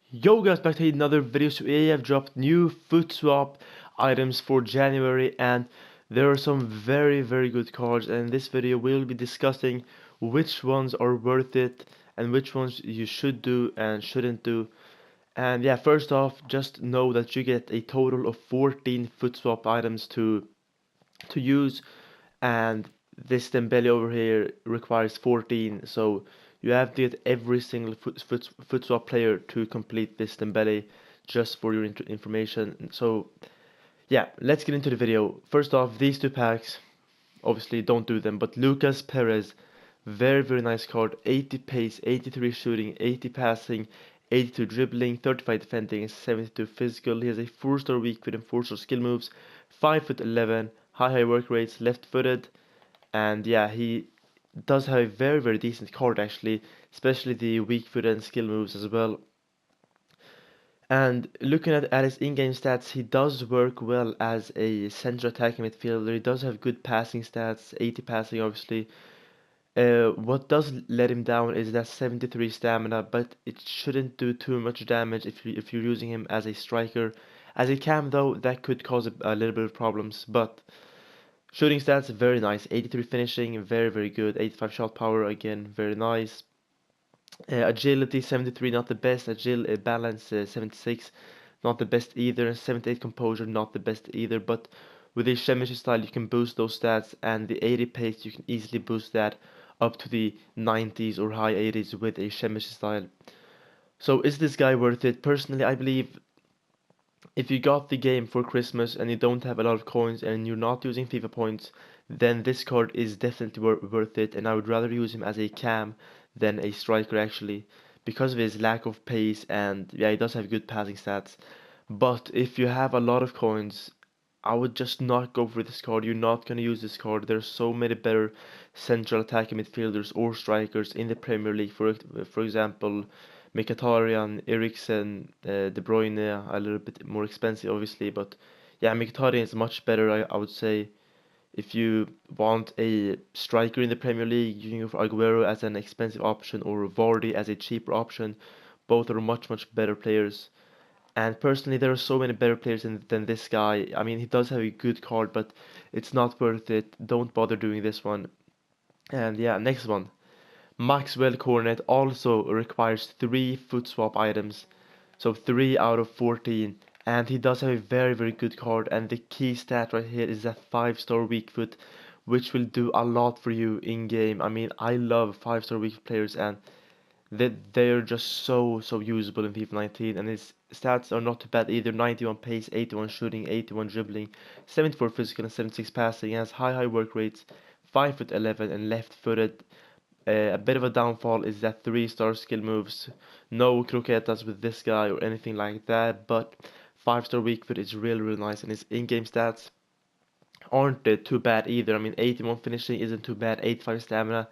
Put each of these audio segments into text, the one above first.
Yo guys, back to another video. So EA have dropped new foot swap items for January, and there are some very good cards, and in this video we'll be discussing which ones are worth it and which ones you should do and shouldn't do. And yeah, first off, just know that you get a total of 14 foot swap items to use, and this Dembele over here requires 14, so you have to get every single foot swap player to complete this Dembele, just for your information. So yeah, let's get into the video. First off, these two packs, obviously don't do them, but Lucas Perez, very nice card. 80 pace, 83 shooting, 80 passing, 82 dribbling, 35 defending, and 72 physical. He has a 4-star weak foot and 4-star skill moves, 5'11", high work rates, left-footed, and yeah, he does have a very decent card actually, especially the weak foot and skill moves as well. And looking at his in-game stats, he does work well as a central attacking midfielder. He does have good passing stats, 80 passing obviously. What does let him down is that 73 stamina, but it shouldn't do too much damage if you're using him as a striker. As a cam though, that could cause a little bit of problems, but shooting stats very nice. 83 finishing, very good. 85 shot power, again very nice. Agility 73, not the best. Balance 76, not the best either. 78 composure, not the best either. But with a chemistry style, you can boost those stats, and the 80 pace, you can easily boost that up to the 90s or high 80s with a chemistry style. So is this guy worth it? Personally, I believe if you got the game for Christmas and you don't have a lot of coins and you're not using FIFA points, then this card is definitely worth it, and I would rather use him as a cam than a striker actually, because of his lack of pace, and yeah, he does have good passing stats. But if you have a lot of coins, I would just not go for this card. You're not going to use this card. There's so many better central attacking midfielders or strikers in the Premier League. For example, Mkhitaryan, Eriksen, De Bruyne, a little bit more expensive obviously, but yeah, Mkhitaryan is much better. I would say if you want a striker in the Premier League, you can go for Aguero as an expensive option or Vardy as a cheaper option. Both are much better players. And personally, there are so many better players than this guy. I mean, he does have a good card, but it's not worth it. Don't bother doing this one. And yeah, next one. Maxwell Cornet also requires 3 foot swap items. So 3 out of 14. And he does have a very good card. And the key stat right here is that 5-star weak foot, which will do a lot for you in game. I mean, I love 5-star weak players, and they're just so usable in FIFA 19, and his stats are not too bad either. 91 pace, 81 shooting, 81 dribbling, 74 physical, and 76 passing. He has high work rates, 5'11", and left-footed. A bit of a downfall is that 3-star skill moves. No croquetas with this guy or anything like that, but 5-star weak foot is really nice, and his in-game stats aren't too bad either. I mean, 81 finishing isn't too bad, 85 stamina,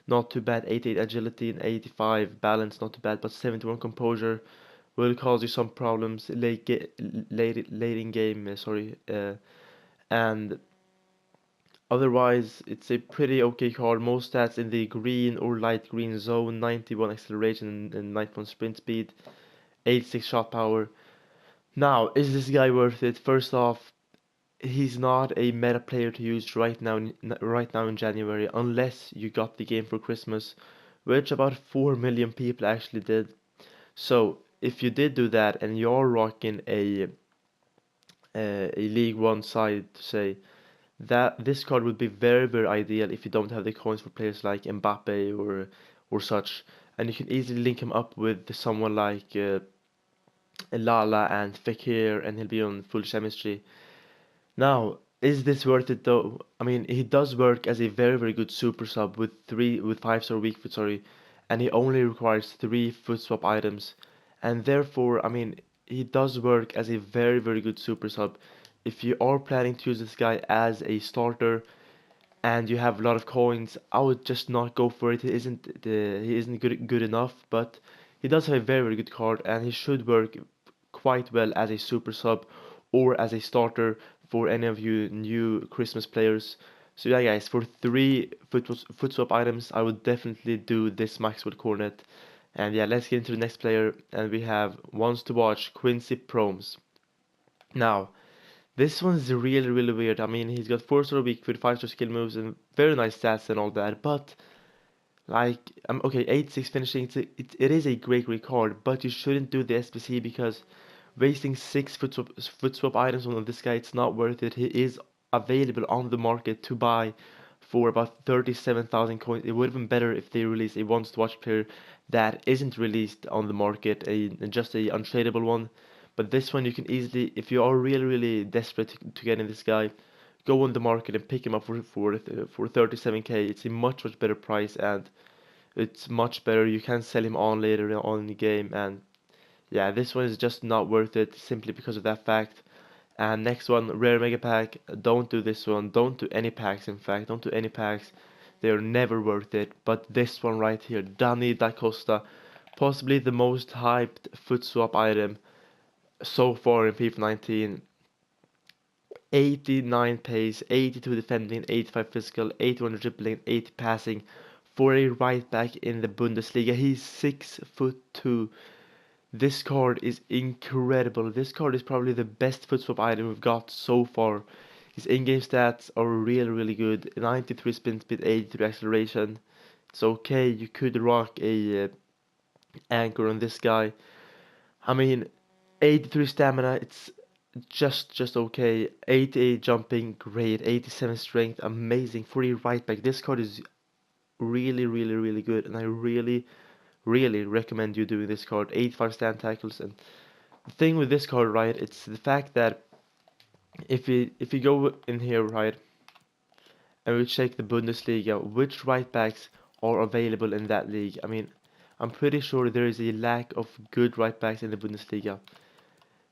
not too bad, 88 agility, and 85 balance, not too bad, but 71 composure will cause you some problems late in game, and otherwise it's a pretty okay card. Most stats in the green or light green zone, 91 acceleration and 91 sprint speed, 86 shot power. Now, is this guy worth it? First off, he's not a meta player to use right now in January, unless you got the game for Christmas, which about 4 million people actually did. So if you did do that and you're rocking a League One side, to say that this card would be very ideal if you don't have the coins for players like Mbappe or such, and you can easily link him up with someone like Lala and Fekir, and he'll be on full chemistry. Now, is this worth it though? I mean, he does work as a very good super sub with 5-star weak foot, sorry, and he only requires 3 foot swap items, and therefore, I mean, he does work as a very good super sub. If you are planning to use this guy as a starter and you have a lot of coins, I would just not go for it. He isn't good enough, but he does have a very good card, and he should work quite well as a super sub or as a starter for any of you new Christmas players. So yeah, guys, for 3 foot swap items, I would definitely do this Maxwell Cornet. And yeah, let's get into the next player, and we have wants to watch Quincy Promes. Now, this one's really, really weird. I mean, he's got 4-star weak with 5-star skill moves and very nice stats and all that, but like, okay, 8-6 finishing, it is a great card, but you shouldn't do the SBC because wasting 6 foot swap items on this guy, it's not worth it. He is available on the market to buy for about 37,000 coins. It would have been better if they released a wants to watch player that isn't released on the market, just a untradeable one. But this one you can easily, if you are really desperate to get in this guy, go on the market and pick him up for 37k. It's a much better price, and it's much better. You can sell him on later on in the game, and yeah, this one is just not worth it simply because of that fact. And next one, rare mega pack. Don't do this one. Don't do any packs. In fact, don't do any packs. They are never worth it. But this one right here, Dani da Costa, possibly the most hyped foot swap item so far in FIFA 19. 89 pace, 82 defending, 85 physical, 81 dribbling, 80 passing for a right back in the Bundesliga. He's 6'2". This card is incredible. This card is probably the best foot swap item we've got so far. His in-game stats are really good. 93 spin speed, 83 acceleration. It's okay. You could rock a anchor on this guy. I mean, 83 stamina. It's just okay. 88 jumping, great. 87 strength, amazing. For a right back, this card is really good, and I really recommend you doing this card. 85 stand tackles, and the thing with this card, right, it's the fact that if you go in here, right, and we check the Bundesliga, which right backs are available in that league. I mean, I'm pretty sure there is a lack of good right backs in the Bundesliga.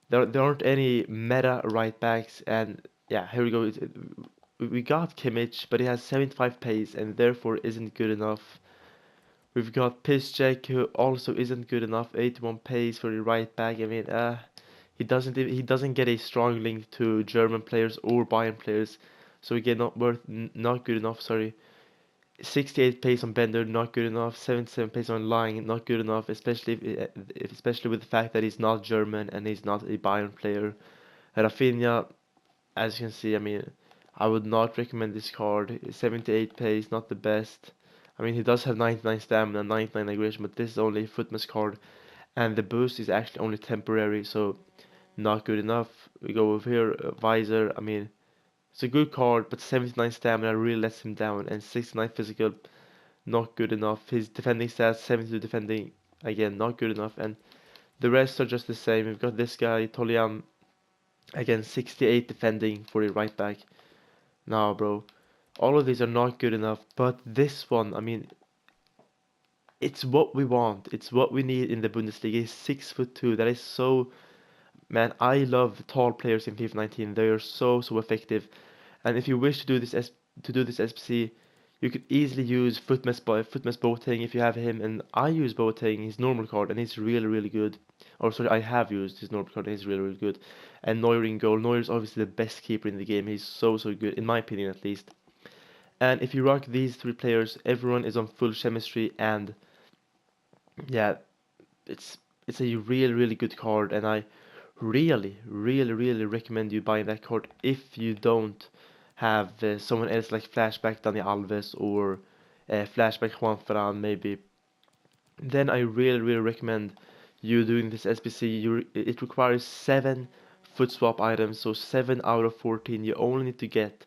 There aren't any meta right backs, and yeah, here we go. We got Kimmich, but he has 75 pace and therefore isn't good enough. We've got Piszczek, who also isn't good enough. 81 pace for the right back. I mean, he doesn't get a strong link to German players or Bayern players, so again, not good enough. Sorry. 68 pace on Bender, not good enough. 77 pace on Lang, not good enough. Especially with the fact that he's not German and he's not a Bayern player. Rafinha, as you can see, I mean, I would not recommend this card. 78 pace, not the best. I mean, he does have 99 stamina, 99 aggression, but this is only a footmas card, and the boost is actually only temporary, so not good enough. We go over here, Visor. I mean, it's a good card, but 79 stamina really lets him down, and 69 physical, not good enough. His defending stats, 72 defending, again, not good enough, and the rest are just the same. We've got this guy, Tolian, again, 68 defending for a right back. Nah, bro. All of these are not good enough, but this one, I mean, it's what we want. It's what we need in the Bundesliga. He's 6'2". That is so, man. I love tall players in FIFA 19. They are so effective. And if you wish to do this SPC, you could easily use Footmas Boateng if you have him. And I use Boateng, his normal card, and he's really good. Or sorry, I have used his normal card, and he's really good. And Neuer in goal. Neuer is obviously the best keeper in the game. He's so good, in my opinion at least. And if you rock these three players, everyone is on full chemistry, and yeah, it's it's a really good card, and I really recommend you buying that card if you don't have someone else like Flashback Dani Alves or Flashback Juan Ferran maybe. Then I really recommend you doing this SBC. It requires 7 foot swap items, so 7 out of 14. You only need to get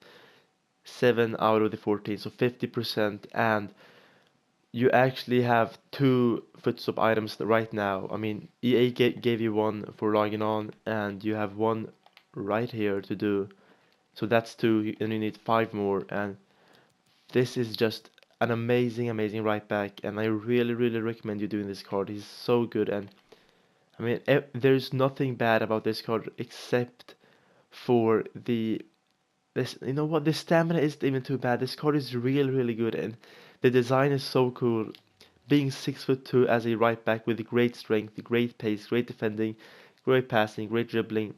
7 out of the 14, so 50%, and you actually have 2 foot swap items right now. I mean, EA gave you one for logging on, and you have one right here to do. So that's 2, and you need 5 more, and this is just an amazing right back, and I really recommend you doing this card. He's so good, and I mean, there's nothing bad about this card except for this. You know what? The stamina isn't even too bad. This card is really good, and the design is so cool. Being 6'2" as a right back with great strength, great pace, great defending, great passing, great dribbling.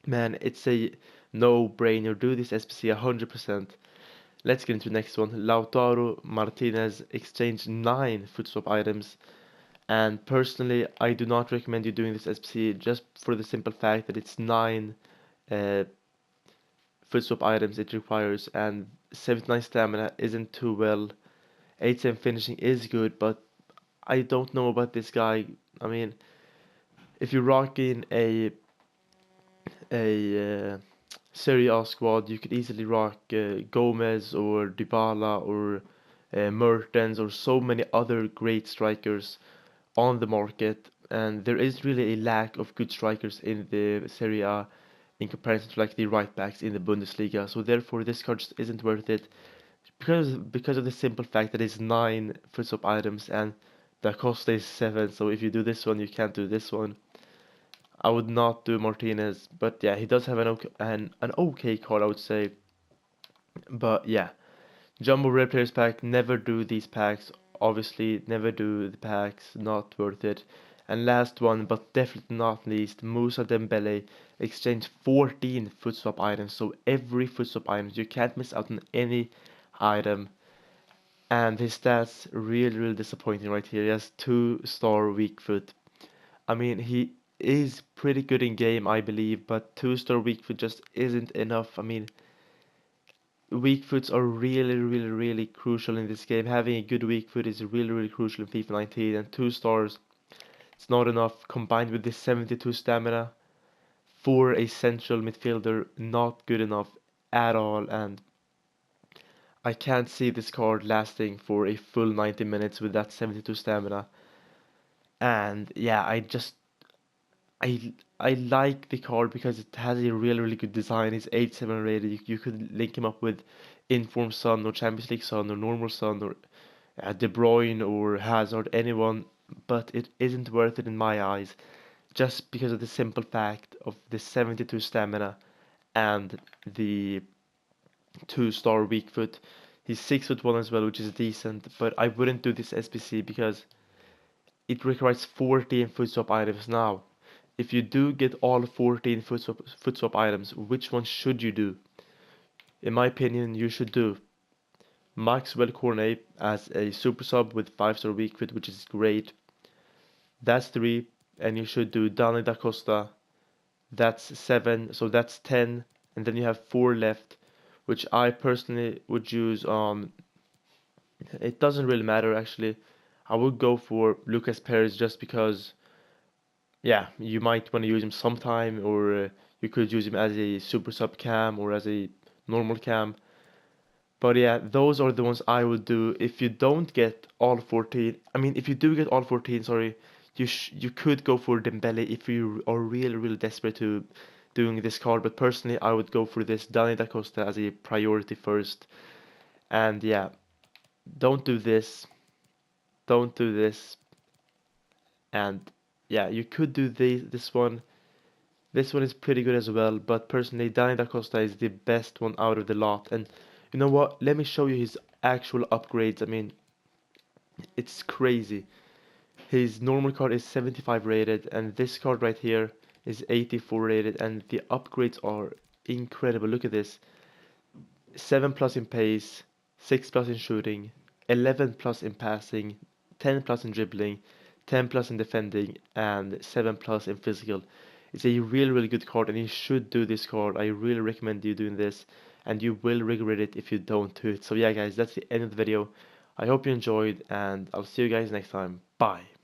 Man, it's a no-brainer. Do this SPC 100%. Let's get into the next one. Lautaro Martinez exchanged 9 foot swap items. And personally, I do not recommend you doing this SPC just for the simple fact that it's 9 uh, Futswap items it requires, and 79 stamina isn't too well. 8-7 finishing is good, but I don't know about this guy. I mean, if you rock in a Serie A squad, you could easily rock Gomez or Dybala or Mertens or so many other great strikers on the market, and there is really a lack of good strikers in the Serie A in comparison to like the right backs in the Bundesliga. So therefore, this card just isn't worth it because of the simple fact that it's 9 Futsal items and the Costa is 7. So if you do this one, you can't do this one. I would not do Martinez, but yeah, he does have an okay card, I would say. But yeah, Jumbo Rare Players Pack, never do these packs. Obviously, never do the packs, not worth it. And last one, but definitely not least, Musa Dembele exchange 14 foot swap items. So every foot swap item, you can't miss out on any item. And his stats really disappointing right here. He has 2-star weak foot. I mean, he is pretty good in game, I believe, but 2-star weak foot just isn't enough. I mean, weak foots are really crucial in this game. Having a good weak foot is really crucial in FIFA 19, and 2 stars, it's not enough. Combined with this 72 stamina for a central midfielder, not good enough at all. And I can't see this card lasting for a full 90 minutes with that 72 stamina. And yeah, I I like the card because it has a really good design. It's 8-7 rated. You could link him up with Inform Sun or Champions League Sun or Normal Sun or De Bruyne or Hazard, anyone, but it isn't worth it in my eyes just because of the simple fact of the 72 stamina and the 2-star weak foot. He's 6'1" as well, which is decent, but I wouldn't do this SPC because it requires 14 foot swap items now. If you do get all 14 foot swap items, which one should you do? In my opinion, you should do Maxwell Cornet as a super sub with 5-star weak foot, which is great. That's 3, and you should do Dani da Costa. That's 7, so that's 10, and then you have 4 left, which I personally would use on. It doesn't really matter actually. I would go for Lucas Perez just because, yeah, you might want to use him sometime, or you could use him as a super sub cam or as a normal cam. But yeah, those are the ones I would do if you don't get all 14. I mean, if you do get all 14, sorry, you could go for Dembele if you are really desperate to doing this card. But personally, I would go for this Dani da Costa as a priority first. And yeah, don't do this. Don't do this. And yeah, you could do this one. This one is pretty good as well, but personally, Dani da Costa is the best one out of the lot. And you know what? Let me show you his actual upgrades. I mean, it's crazy. His normal card is 75 rated, and this card right here is 84 rated, and the upgrades are incredible. Look at this. 7 plus in pace, 6 plus in shooting, 11 plus in passing, 10 plus in dribbling, 10 plus in defending, and 7 plus in physical. It's a really good card, and you should do this card. I really recommend you doing this, and you will regret it if you don't do it. So yeah guys, that's the end of the video. I hope you enjoyed, and I'll see you guys next time. Bye.